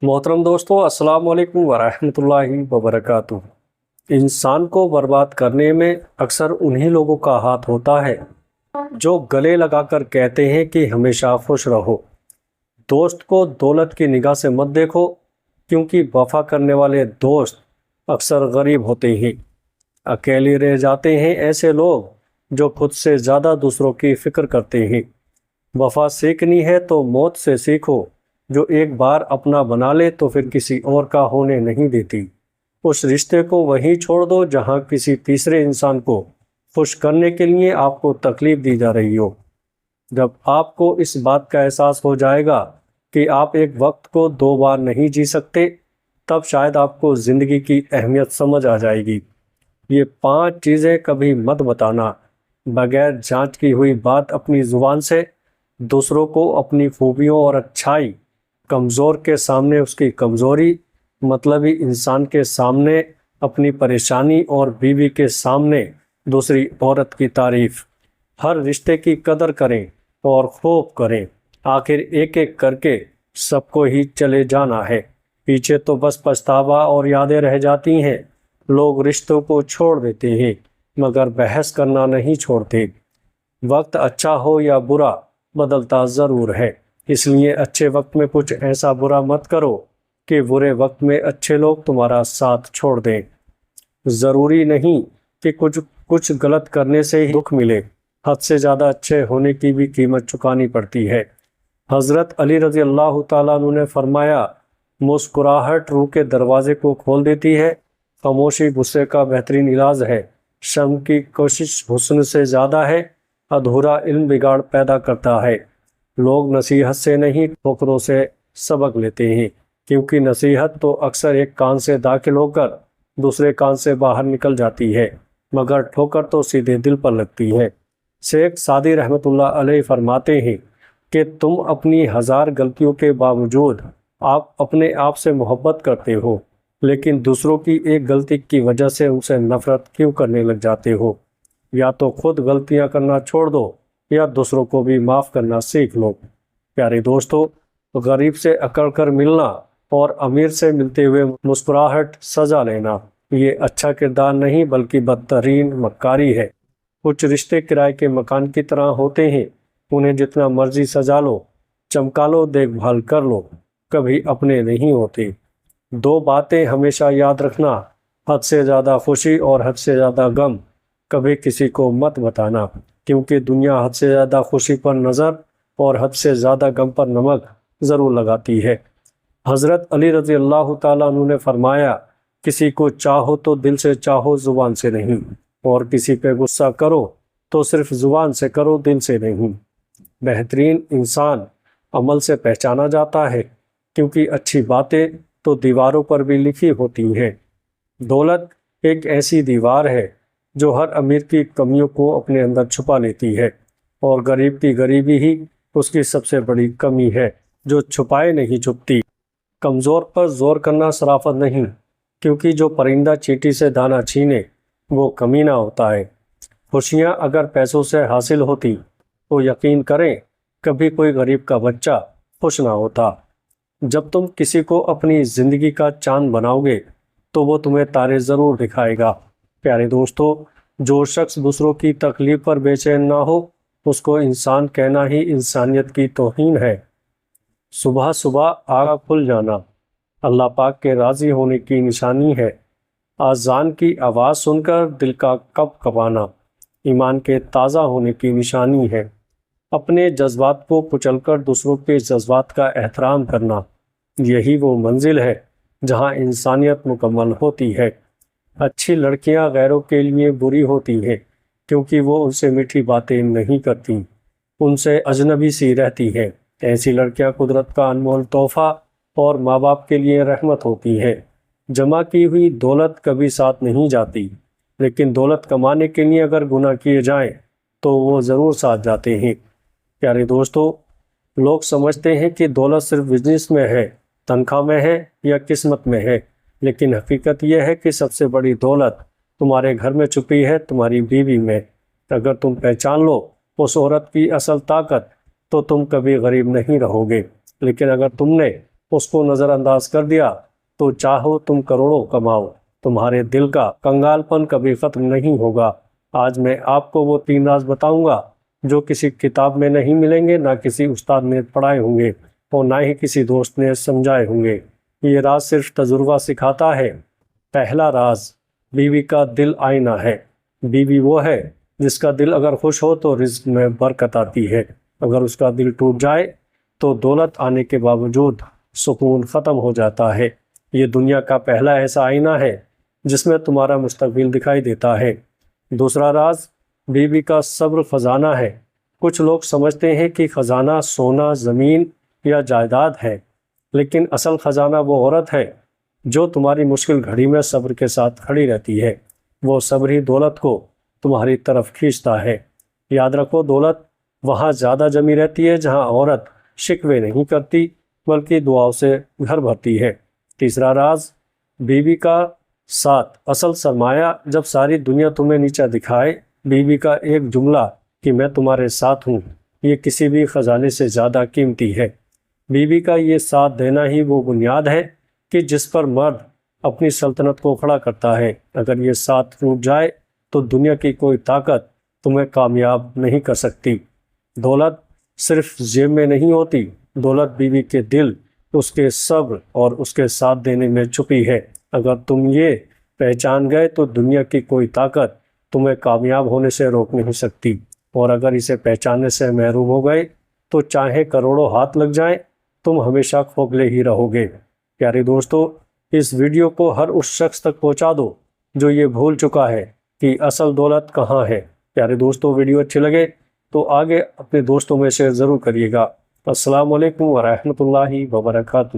मोहतरम दोस्तों, अस्सलाम वालेकुम वरहमतुल्लाहि वबरकातुह। इंसान को बर्बाद करने में अक्सर उन्हीं लोगों का हाथ होता है जो गले लगाकर कहते हैं कि हमेशा खुश रहो। दोस्त को दौलत की निगाह से मत देखो, क्योंकि वफा करने वाले दोस्त अक्सर गरीब होते हैं। अकेले रह जाते हैं ऐसे लोग जो खुद से ज़्यादा दूसरों की फिक्र करते हैं। वफा सीखनी है तो मौत से सीखो, जो एक बार अपना बना ले तो फिर किसी और का होने नहीं देती। उस रिश्ते को वहीं छोड़ दो जहां किसी तीसरे इंसान को खुश करने के लिए आपको तकलीफ दी जा रही हो। जब आपको इस बात का एहसास हो जाएगा कि आप एक वक्त को दो बार नहीं जी सकते, तब शायद आपको ज़िंदगी की अहमियत समझ आ जाएगी। ये 5 चीज़ें कभी मत बताना। बगैर जांच की हुई बात अपनी ज़ुबान से, दूसरों को अपनी खूबियों और अच्छाई, कमज़ोर के सामने उसकी कमज़ोरी, मतलबी इंसान के सामने अपनी परेशानी और बीवी के सामने दूसरी औरत की तारीफ। हर रिश्ते की कदर करें और खूब करें। आखिर एक एक करके सबको ही चले जाना है। पीछे तो बस पछतावा और यादें रह जाती हैं। लोग रिश्तों को छोड़ देते हैं, मगर बहस करना नहीं छोड़ते। वक्त अच्छा हो या बुरा, बदलता ज़रूर है। इसलिए अच्छे वक्त में कुछ ऐसा बुरा मत करो कि बुरे वक्त में अच्छे लोग तुम्हारा साथ छोड़ दें। ज़रूरी नहीं कि कुछ गलत करने से ही दुख मिले। हद से ज़्यादा अच्छे होने की भी कीमत चुकानी पड़ती है। हज़रत अली रज़ी अल्लाह ताला अन्हु ने फरमाया, मुस्कुराहट रूह के दरवाजे को खोल देती है। खामोशी गुस्से का बेहतरीन इलाज है। शर्म की कोशिश हुस्न से ज़्यादा है। अधूरा इल्म बिगाड़ पैदा करता है। लोग नसीहत से नहीं, ठोकरों से सबक लेते हैं, क्योंकि नसीहत तो अक्सर एक कान से दाखिल होकर दूसरे कान से बाहर निकल जाती है, मगर ठोकर तो सीधे दिल पर लगती है। शेख सादी रहमतुल्लाह अलैह फरमाते हैं कि तुम अपनी 1000 गलतियों के बावजूद आप अपने आप से मोहब्बत करते हो, लेकिन दूसरों की एक गलती की वजह से उनसे नफरत क्यों करने लग जाते हो। या तो खुद गलतियां करना छोड़ दो या दूसरों को भी माफ़ करना सीख लो। प्यारे दोस्तों, गरीब से अकड़ कर मिलना और अमीर से मिलते हुए मुस्कुराहट सजा लेना, ये अच्छा किरदार नहीं बल्कि बदतरीन मक्कारी है। कुछ रिश्ते किराए के मकान की तरह होते हैं। उन्हें जितना मर्जी सजा लो, चमका लो, देखभाल कर लो, कभी अपने नहीं होते। 2 बातें हमेशा याद रखना, हद से ज़्यादा खुशी और हद से ज़्यादा गम कभी किसी को मत बताना, क्योंकि दुनिया हद से ज़्यादा खुशी पर नज़र और हद से ज़्यादा गम पर नमक ज़रूर लगाती है। हज़रत अली रज़ी अल्लाह ताला अन्हु ने फरमाया, किसी को चाहो तो दिल से चाहो, ज़ुबान से नहीं, और किसी पे गुस्सा करो तो सिर्फ ज़ुबान से करो, दिल से नहीं। बेहतरीन इंसान अमल से पहचाना जाता है, क्योंकि अच्छी बातें तो दीवारों पर भी लिखी होती हैं। दौलत एक ऐसी दीवार है जो हर अमीर की कमियों को अपने अंदर छुपा लेती है, और गरीब की गरीबी ही उसकी सबसे बड़ी कमी है, जो छुपाए नहीं छुपती। कमज़ोर पर जोर करना शराफत नहीं, क्योंकि जो परिंदा चींटी से दाना छीने वो कमीना होता है। खुशियाँ अगर पैसों से हासिल होती तो यकीन करें कभी कोई गरीब का बच्चा खुश ना होता। जब तुम किसी को अपनी ज़िंदगी का चांद बनाओगे तो वो तुम्हें तारे ज़रूर दिखाएगा। प्यारे दोस्तों, जो शख्स दूसरों की तकलीफ पर बेचैन ना हो, उसको इंसान कहना ही इंसानियत की तौहीन है। सुबह सुबह आग खुल जाना अल्लाह पाक के राज़ी होने की निशानी है। आज़ान की आवाज़ सुनकर दिल का कब कबाना ईमान के ताज़ा होने की निशानी है। अपने जज्बात को कुचलकर दूसरों के जज्बात का एहतराम करना, यही वो मंजिल है जहाँ इंसानियत मुकम्मल होती है। अच्छी लड़कियाँ गैरों के लिए बुरी होती हैं, क्योंकि वो उनसे मीठी बातें नहीं करती, उनसे अजनबी सी रहती हैं। ऐसी लड़कियाँ कुदरत का अनमोल तोहफा और माँ बाप के लिए रहमत होती हैं। जमा की हुई दौलत कभी साथ नहीं जाती, लेकिन दौलत कमाने के लिए अगर गुनाह किए जाएं तो वो ज़रूर साथ जाते हैं। प्यारे दोस्तों, लोग समझते हैं कि दौलत सिर्फ बिजनेस में है, तनख्वाह में है या किस्मत में है, लेकिन हकीकत यह है कि सबसे बड़ी दौलत तुम्हारे घर में छुपी है, तुम्हारी बीवी में। अगर तुम पहचान लो उस औरत की असल ताकत तो तुम कभी गरीब नहीं रहोगे। लेकिन अगर तुमने اس کو نظر انداز کر دیا تو چاہو تم کروڑوں کماؤ، تمہارے دل کا کنگال پن کبھی ختم نہیں ہوگا۔ آج میں آپ کو وہ 3 راز بتاؤں گا جو کسی کتاب میں نہیں ملیں گے، نہ کسی استاد نے پڑھائے ہوں گے اور نہ ہی کسی دوست نے سمجھائے ہوں گے۔ یہ راز صرف تجربہ سکھاتا ہے۔ پہلا راز، بیوی کا دل آئینہ ہے۔ بیوی وہ ہے جس کا دل اگر خوش ہو تو رزق میں برکت آتی ہے، اگر اس کا دل ٹوٹ جائے تو دولت آنے کے باوجود سکون ختم ہو جاتا ہے۔ یہ دنیا کا پہلا ایسا آئینہ ہے جس میں تمہارا مستقبل دکھائی دیتا ہے۔ دوسرا راز، بیوی کا صبر خزانہ ہے۔ کچھ لوگ سمجھتے ہیں کہ خزانہ سونا، زمین یا جائیداد ہے، لیکن اصل خزانہ وہ عورت ہے جو تمہاری مشکل گھڑی میں صبر کے ساتھ کھڑی رہتی ہے۔ وہ صبر ہی دولت کو تمہاری طرف کھینچتا ہے۔ یاد رکھو، دولت وہاں زیادہ جمی رہتی ہے جہاں عورت شکوے نہیں کرتی بلکہ دعاؤں سے گھر بھرتی ہے۔ تیسرا راز، بیوی کا ساتھ اصل سرمایہ۔ جب ساری دنیا تمہیں نیچا دکھائے، بیوی کا ایک جملہ کہ میں تمہارے ساتھ ہوں، یہ کسی بھی خزانے سے زیادہ قیمتی ہے۔ بیوی کا یہ ساتھ دینا ہی وہ بنیاد ہے کہ جس پر مرد اپنی سلطنت کو کھڑا کرتا ہے۔ اگر یہ ساتھ ٹوٹ جائے تو دنیا کی کوئی طاقت تمہیں کامیاب نہیں کر سکتی۔ دولت صرف جیب میں نہیں ہوتی، دولت بیوی کے دل، اس کے صبر اور اس کے ساتھ دینے میں چھپی ہے۔ اگر تم یہ پہچان گئے تو دنیا کی کوئی طاقت تمہیں کامیاب ہونے سے روک نہیں سکتی، اور اگر اسے پہچاننے سے محروم ہو گئے تو چاہے کروڑوں ہاتھ لگ جائیں، تم ہمیشہ کھوکھلے ہی رہو گے۔ پیارے دوستو، اس ویڈیو کو ہر اس شخص تک پہنچا دو جو یہ بھول چکا ہے کہ اصل دولت کہاں ہے۔ پیارے دوستو، ویڈیو اچھی لگے تو آگے اپنے دوستوں میں شیئر ضرور کریے گا۔ السلام علیکم ورحمۃ اللہ وبرکاتہ۔